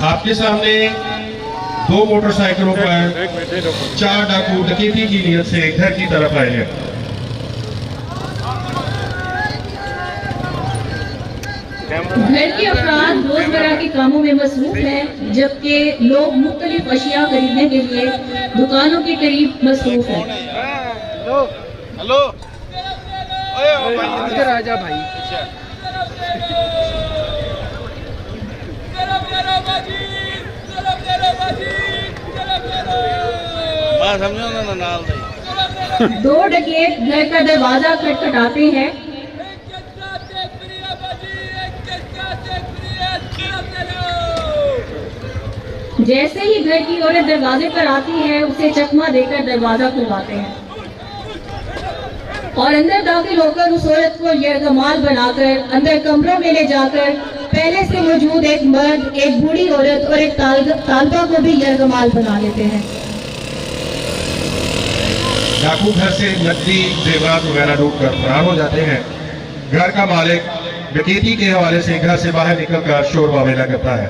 आपके सामने 2 मोटरसाइकिलों पर 4 डाकू डकैती की नीयत से घर की तरफ आए हैं। घर के अफराद रोजमर्रा के कामों में मसरूफ हैं, जबकि लोग मुख्तलिफ अशिया खरीदने के लिए दुकानों के करीब मसरूफ हैं। हेलो इधर आजा भाई। समझो ना नाल 2 डकैत घर का दरवाजा खटखटाते हैं। जैसे ही घर की औरत दरवाजे पर आती है, उसे चकमा देकर दरवाजा खुलवाते हैं और अंदर दाखिल होकर उस औरत को यरगमाल बनाकर अंदर कमरों में ले जाकर पहले से मौजूद एक मर्द, एक बूढ़ी औरत और एक तालबा को भी यरगमाल बना लेते हैं। डाकू घर से नकदी जेवरात वगैरह लूट कर फरार हो जाते हैं। घर का मालिक डकैती के हवाले से घर से बाहर निकलकर शोर वावेला करता है।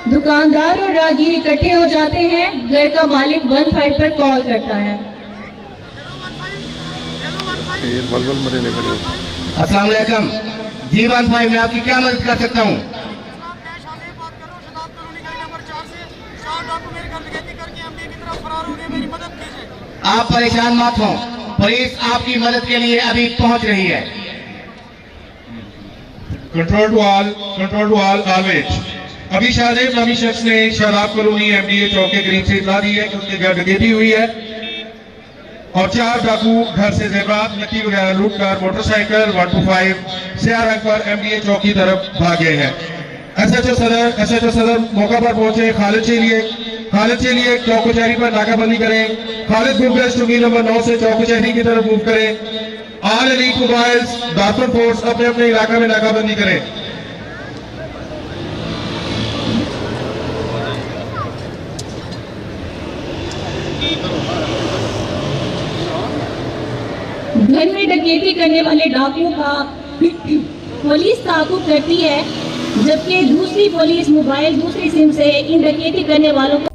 दुकानदार और राहगीर इकट्ठे हो जाते हैं। घर का मालिक 15 पर कॉल करता है। अस्सलाम वालेकुम जी। 15 मैं आपकी क्या मदद कर सकता हूँ? आप परेशान मत हो, पुलिस आपकी मदद के लिए अभी पहुंच रही है। Control to all always. अभी शाहजेब नामी शख्स ने शादाब कॉलोनी MDA चौक के करीब से इत्तला दी है कि उसके घर डकैती हुई है और 4 डाकू घर से जेवरात नकदी वगैरह लूट कर मोटरसाइकिल 125 सियाह रंग पर MDA चौक की तरफ भाग गए हैं। SHO सदर मौका पर पहुंचे। खालिद के लिए चौक कचहरी पर नाकाबंदी करें। खालिद मूव स्टूडियो नंबर 9 से चौक कचहरी की तरफ मूव करें। ऑल एलीट मोबाइल्स दारपुर फोर्स अपने अपने इलाका में नाकाबंदी करें। घर में डकैती करने वाले डाकुओं का पुलिस ताकुब करती है, जबकि दूसरी पुलिस मोबाइल दूसरी सिम से इन डकैती करने वालों को